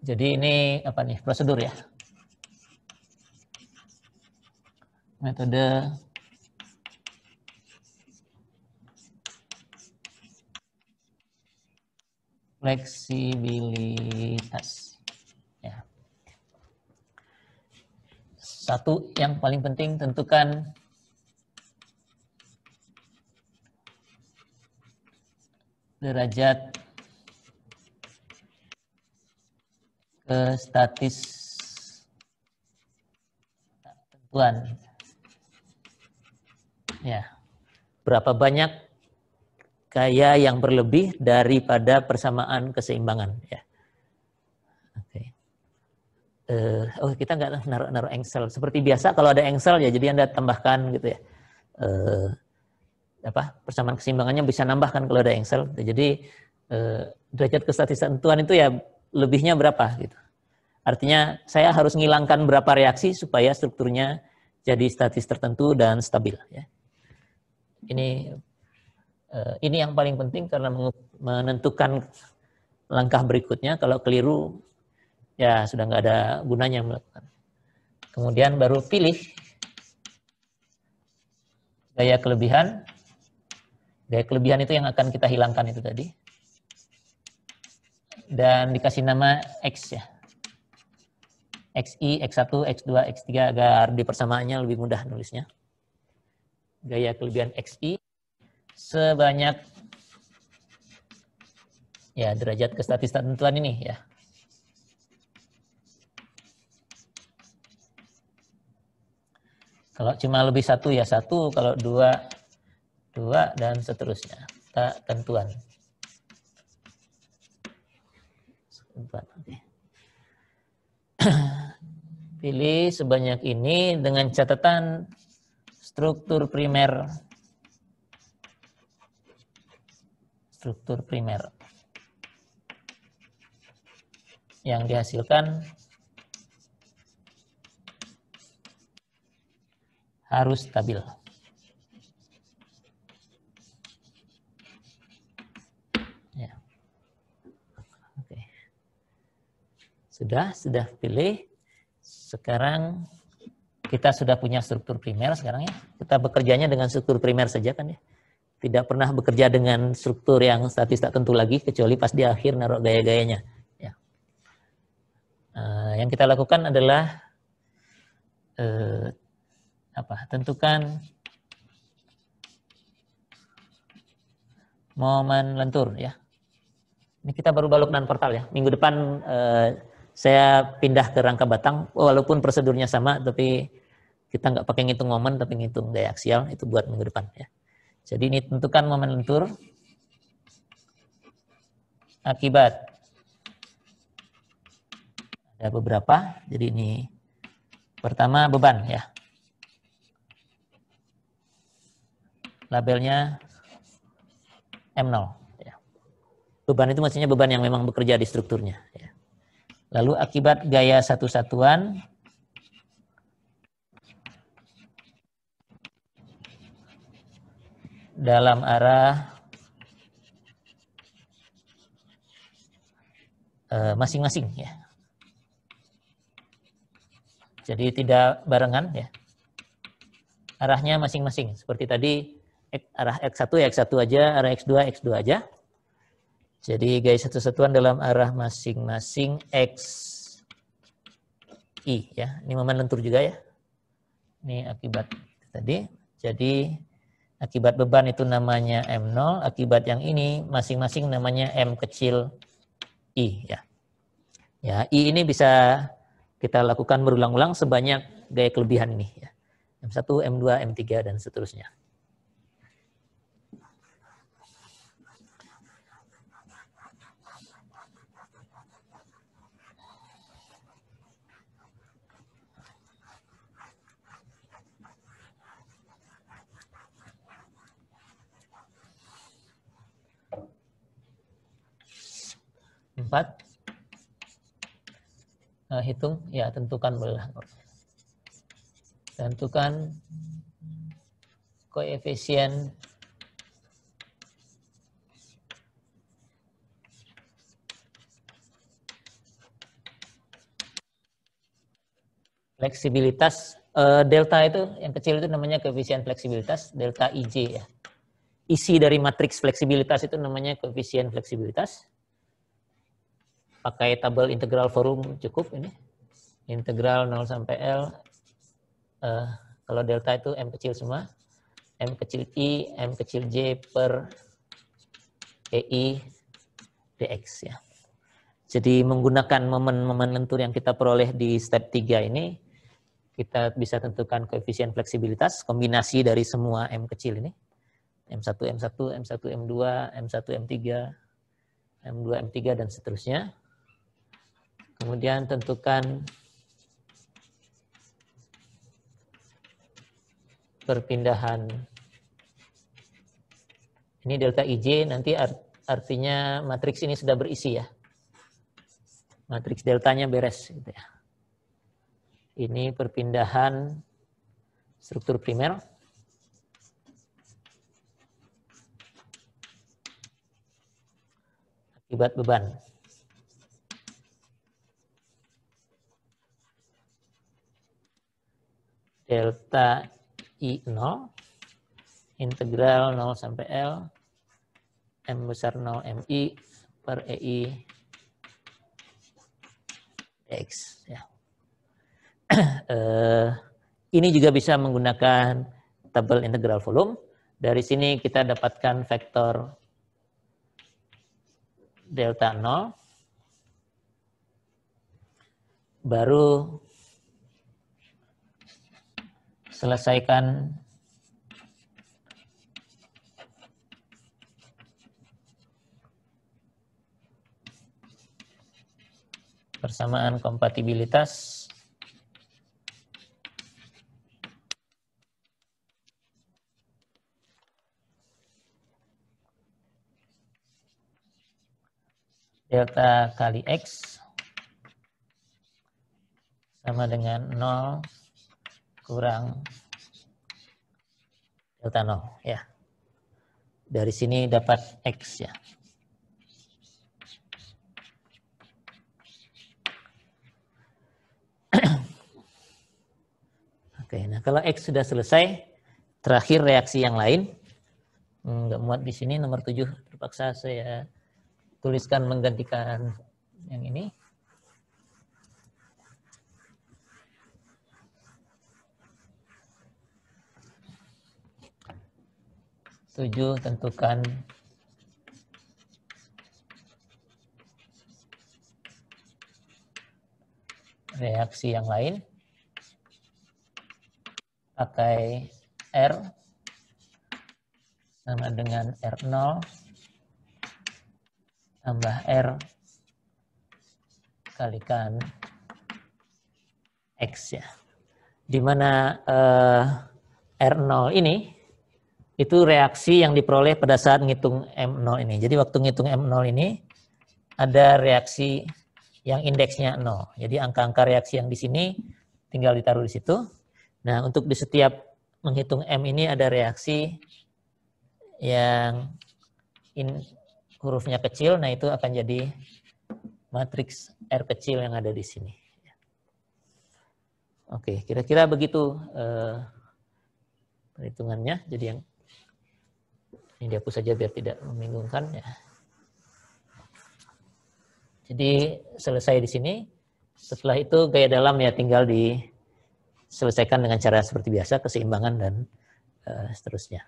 Jadi ini apa nih, prosedur ya. Metode fleksibilitas. Ya. Satu yang paling penting, tentukan derajat statis tentuan. Ya. Berapa banyak gaya yang berlebih daripada persamaan keseimbangan ya. Oke. Oh kita nggak naruh engsel seperti biasa, kalau ada engsel ya jadi Anda tambahkan gitu ya. Persamaan keseimbangannya bisa nambahkan kalau ada engsel. Jadi derajat kestatisan tentuan itu ya lebihnya berapa gitu. Artinya saya harus ngilangkan berapa reaksi supaya strukturnya jadi statis tertentu dan stabil ya. Ini yang paling penting karena menentukan langkah berikutnya. Kalau keliru ya sudah nggak ada gunanya melakukan. Kemudian baru pilih gaya kelebihan. Gaya kelebihan itu yang akan kita hilangkan itu tadi. Dan dikasih nama X ya. XI, X1, X2, X3 agar di persamaannya lebih mudah nulisnya. Gaya kelebihan XI sebanyak ya derajat kestatisan tentuan ini ya. Kalau cuma lebih satu ya satu, kalau dua dan seterusnya. Tentuan. Okay. Pilih sebanyak ini dengan catatan struktur primer yang dihasilkan harus stabil. Ya. Oke. Sudah pilih. Sekarang kita sudah punya struktur primer sekarang ya. Kita bekerjanya dengan struktur primer saja kan ya. Tidak pernah bekerja dengan struktur yang statis tak tentu lagi kecuali pas di akhir naruh gaya-gayanya. Ya. Yang kita lakukan adalah tentukan momen lentur ya. Ini kita baru balik non portal ya. Minggu depan saya pindah ke rangka batang, walaupun prosedurnya sama, tapi kita nggak pakai ngitung momen, tapi ngitung gaya aksial, itu buat minggu depan ya. Jadi ini tentukan momen lentur akibat ada beberapa. Jadi ini pertama beban ya. Labelnya M0 ya. Beban itu maksudnya beban yang memang bekerja di strukturnya ya. Lalu akibat gaya satu satuan dalam arah masing-masing ya. Jadi tidak barengan ya. Arahnya masing-masing. Seperti tadi arah X1 ya X1 aja, arah X2 X2 aja. Jadi gaya satu satuan dalam arah masing-masing XI ya. Ini momen lentur juga ya. Ini akibat tadi. Jadi akibat beban itu namanya M0, akibat yang ini masing-masing namanya M kecil I ya. Ya, I ini bisa kita lakukan berulang-ulang sebanyak gaya kelebihan ini ya. M1, M2, M3 dan seterusnya. Empat, hitung ya, tentukan belah. Tentukan koefisien Fleksibilitas delta itu yang kecil itu namanya koefisien fleksibilitas, delta IJ ya. Isi dari matriks fleksibilitas itu namanya koefisien fleksibilitas. Pakai tabel integral forum cukup ini. Integral 0 sampai L. Kalau delta itu M kecil semua. M kecil I, M kecil J per EI dx ya. Jadi menggunakan momen-momen lentur yang kita peroleh di step 3 ini, kita bisa tentukan koefisien fleksibilitas, kombinasi dari semua M kecil ini. M1, M1, M1, M2, M1, M3, M2, M3, dan seterusnya. Kemudian tentukan perpindahan. Ini delta IJ, nanti artinya matriks ini sudah berisi ya. Matriks deltanya beres gitu ya. Ini perpindahan struktur primer. Akibat beban. Delta I0, integral 0 sampai L, M besar 0 MI per EI dx. Ya. Ini juga bisa menggunakan tabel integral volume. Dari sini kita dapatkan vektor delta 0. Baru selesaikan persamaan kompatibilitas delta kali X sama dengan 0 kurang delta 0 ya. Dari sini dapat X ya. Oke, nah kalau X sudah selesai, terakhir reaksi yang lain. Nggak muat di sini, nomor 7 terpaksa saya tuliskan menggantikan yang ini. Tujuh, tentukan reaksi yang lain. Pakai R sama dengan R0 tambah R kalikan X ya. Di mana R0 ini itu reaksi yang diperoleh pada saat ngitung M0 ini. Jadi waktu ngitung M0 ini ada reaksi yang indeksnya 0. Jadi angka-angka reaksi yang di sini tinggal ditaruh di situ. Nah, untuk di setiap menghitung M ini ada reaksi yang hurufnya kecil, nah itu akan jadi matriks R kecil yang ada di sini. Oke, kira-kira begitu perhitungannya. Jadi yang ini dihapus saja biar tidak membingungkan ya. Jadi selesai di sini. Setelah itu gaya dalam ya tinggal diselesaikan dengan cara seperti biasa, keseimbangan dan seterusnya.